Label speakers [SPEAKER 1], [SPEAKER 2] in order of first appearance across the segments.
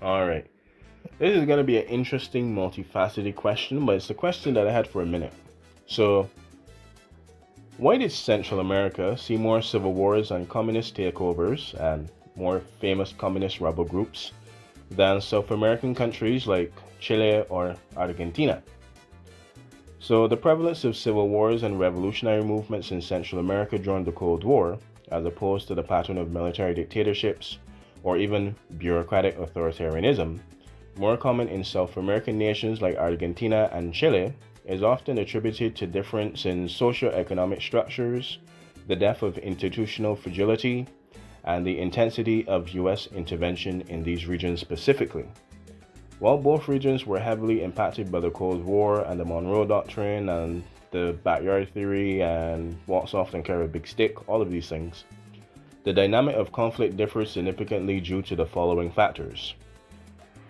[SPEAKER 1] All right. This is going to be an interesting, multifaceted question, but it's a question that I had for a minute. So, why did Central America see more civil wars and communist takeovers and more famous communist rebel groups than South American countries like Chile or Argentina? So, the prevalence of civil wars and revolutionary movements in Central America during the Cold War, as opposed to the pattern of military dictatorships or even bureaucratic authoritarianism, more common in South American nations like Argentina and Chile, is often attributed to difference in socio-economic structures, the depth of institutional fragility, and the intensity of US intervention in these regions specifically. While both regions were heavily impacted by the Cold War and the Monroe Doctrine and the backyard theory and walk soft and carry a big stick, all of these things, the dynamic of conflict differs significantly due to the following factors: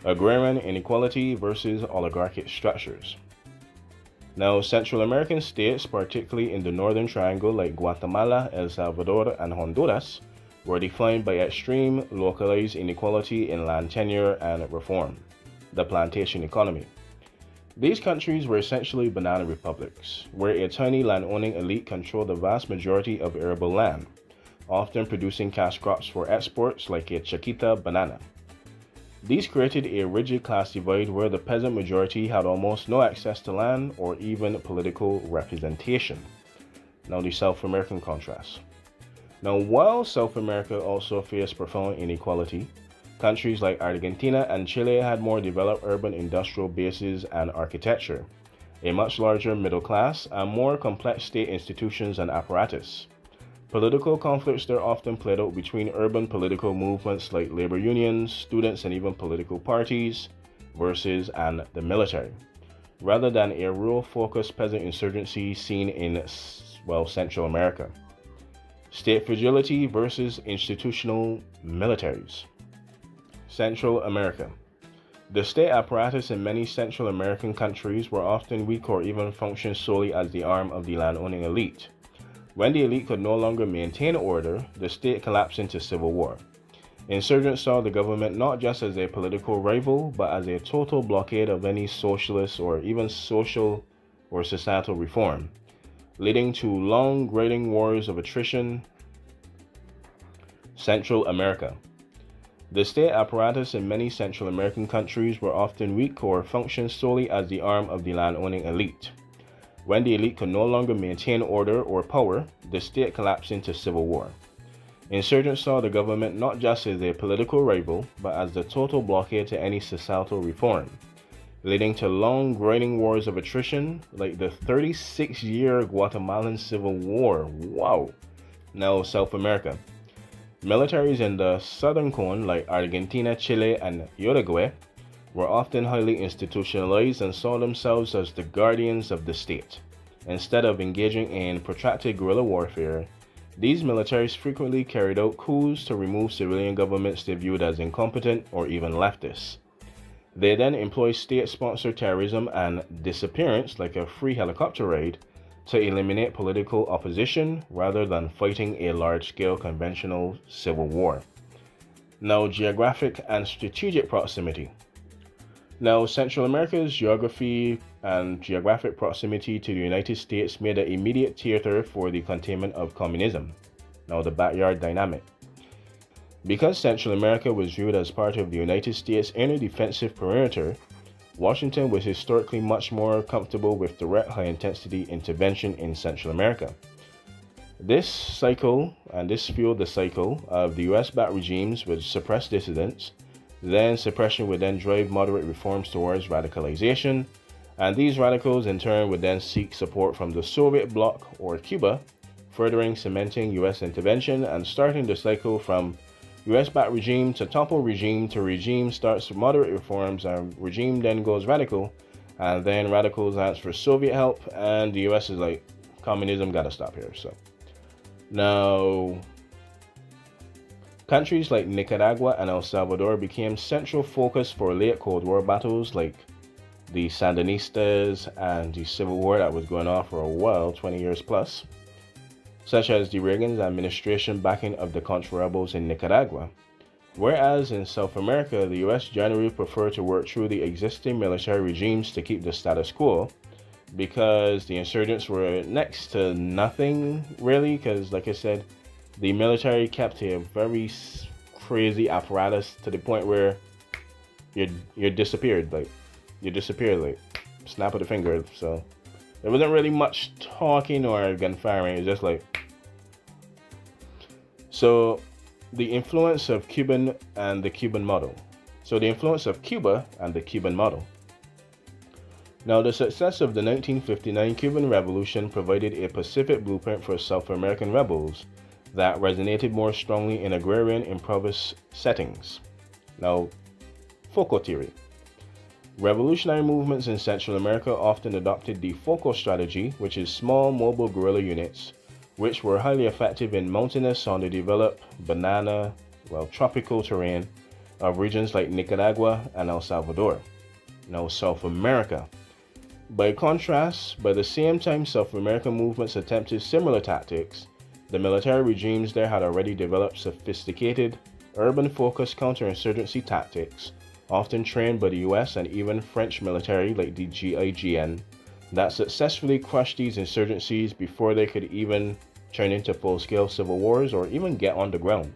[SPEAKER 1] agrarian inequality versus oligarchic structures. Now, Central American states, particularly in the Northern Triangle like Guatemala, El Salvador, and Honduras, were defined by extreme localized inequality in land tenure and reform, the plantation economy. These countries were essentially banana republics, where a tiny landowning elite controlled the vast majority of arable land, often producing cash crops for exports like a Chiquita banana. These created a rigid class divide where the peasant majority had almost no access to land or even political representation. Now, the South American contrast. Now, while South America also faced profound inequality, countries like Argentina and Chile had more developed urban industrial bases and architecture, a much larger middle class, and more complex state institutions and apparatus. Political conflicts there often played out between urban political movements like labor unions, students, and even political parties versus and the military, rather than a rural-focused peasant insurgency seen in, Central America. State fragility versus institutional militaries. Central America. The state apparatus in many Central American countries were often weak or even functioned solely as the arm of the landowning elite. When the elite could no longer maintain order, the state collapsed into civil war. Insurgents saw the government not just as a political rival, but as a total blockade of any socialist or even social or societal reform, leading to long, grinding wars of attrition. Central America. The state apparatus in many Central American countries were often weak or functioned solely as the arm of the landowning elite. When the elite could no longer maintain order or power, the state collapsed into civil war. Insurgents saw the government not just as a political rival, but as the total blockade to any societal reform, leading to long, grinding wars of attrition like the 36-year Guatemalan Civil War. Wow! Now, South America. Militaries in the southern cone, like Argentina, Chile, and Uruguay, were often highly institutionalized and saw themselves as the guardians of the state. Instead of engaging in protracted guerrilla warfare, these militaries frequently carried out coups to remove civilian governments they viewed as incompetent or even leftist. They then employed state sponsored terrorism and disappearance, like a free helicopter raid, to eliminate political opposition rather than fighting a large scale conventional civil war. Now, geographic and strategic proximity. Now, Central America's geography and geographic proximity to the United States made an immediate theater for the containment of communism. Now, the backyard dynamic. Because Central America was viewed as part of the United States' inner defensive perimeter, Washington was historically much more comfortable with direct high intensity intervention in Central America. This cycle and this fueled the cycle of the US backed regimes would suppress dissidents, then suppression would then drive moderate reforms towards radicalization, and these radicals in turn would then seek support from the Soviet bloc or Cuba, furthering cementing US intervention and starting the cycle from US backed regime to topple regime to regime starts moderate reforms and regime then goes radical, and then radicals ask for Soviet help, and the US is like, communism gotta stop here. So now countries like Nicaragua and El Salvador became central focus for late Cold War battles like the Sandinistas and the civil war that was going on for a while, 20 years plus, such as the Reagan administration backing of the Contra rebels in Nicaragua. Whereas in South America, the US generally prefer to work through the existing military regimes to keep the status quo, because the insurgents were next to nothing really, because like I said, the military kept a very crazy apparatus to the point where you disappeared, like snap of the finger. So there wasn't really much talking or gunfiring. It's just like, so the influence of Cuban and the Cuban model. So the influence of Cuba and the Cuban model. Now, the success of the 1959 Cuban Revolution provided a specific blueprint for South American rebels that resonated more strongly in agrarian improvised settings. Now, FOCO theory. Revolutionary movements in Central America often adopted the FOCO strategy, which is small mobile guerrilla units, which were highly effective in mountainous, underdeveloped, tropical terrain of regions like Nicaragua and El Salvador. Now, South America. By contrast, by the same time South American movements attempted similar tactics, the military regimes there had already developed sophisticated, urban-focused counterinsurgency tactics, often trained by the US and even French military like the GIGN, that successfully crushed these insurgencies before they could even turn into full-scale civil wars or even get on the ground.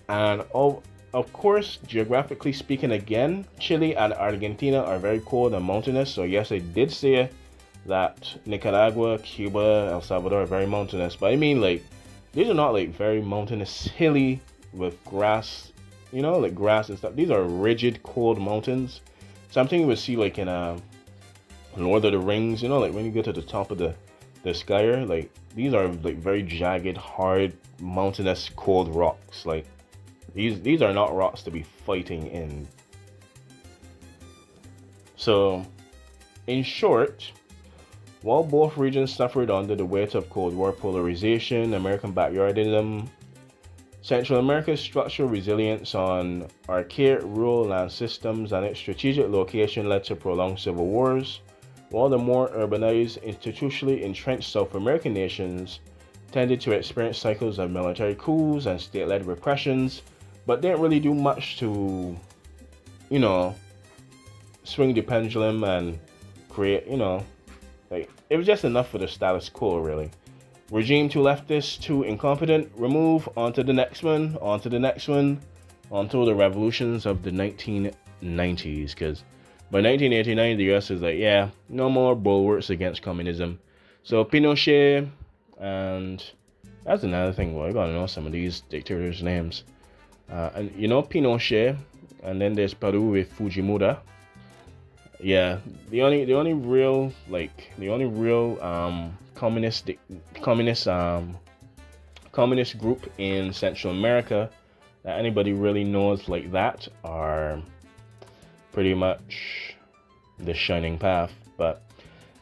[SPEAKER 1] And of course, geographically speaking again, Chile and Argentina are very cold and mountainous, so yes, I did say that Nicaragua, Cuba, El Salvador are very mountainous, but I mean, like, these are not like very mountainous, hilly with grass, like grass and stuff. These are rigid, cold mountains. Something you would see like in Lord of the Rings, like when you go to the top of the Skyer, like these are like very jagged, hard, mountainous, cold rocks. Like these are not rocks to be fighting in. So, in short, while both regions suffered under the weight of Cold War polarization, American backyardism, Central America's structural resilience on archaic rural land systems and its strategic location led to prolonged civil wars, while the more urbanized, institutionally entrenched South American nations tended to experience cycles of military coups and state-led repressions, but didn't really do much to, swing the pendulum and create, like, it was just enough for the status quo, really. Regime too leftist, too incompetent, remove, on to the next one, onto the revolutions of the 1990s, because by 1989, the US is like, yeah, no more bulwarks against communism. So Pinochet, and that's another thing, well, I gotta know some of these dictators' names. And Pinochet, and then there's Peru with Fujimori. Yeah, the only real communist group in Central America that anybody really knows like that are pretty much the Shining Path. But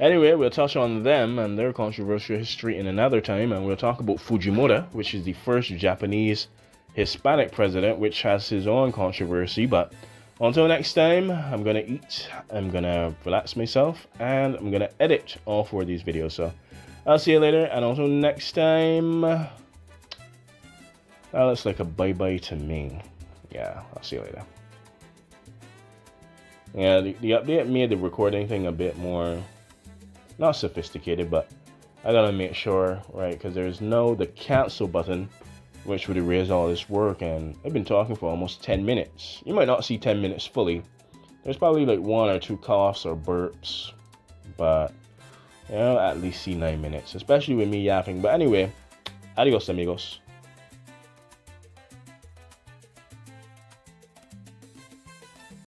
[SPEAKER 1] anyway, we'll touch on them and their controversial history in another time, and we'll talk about Fujimori, which is the first Japanese Hispanic president, which has his own controversy. But until next time, I'm gonna eat, I'm gonna relax myself, and I'm gonna edit all 4 of these videos. So I'll see you later, and until next time, that looks like a bye-bye to me. Yeah, I'll see you later. Yeah, the update made the recording thing a bit more, not sophisticated, but I gotta make sure, right, because there's the cancel button, which would erase all this work, and I've been talking for almost 10 minutes. You might not see 10 minutes fully. There's probably like 1 or 2 coughs or burps, but at least see 9 minutes, especially with me yapping. But anyway, adios amigos.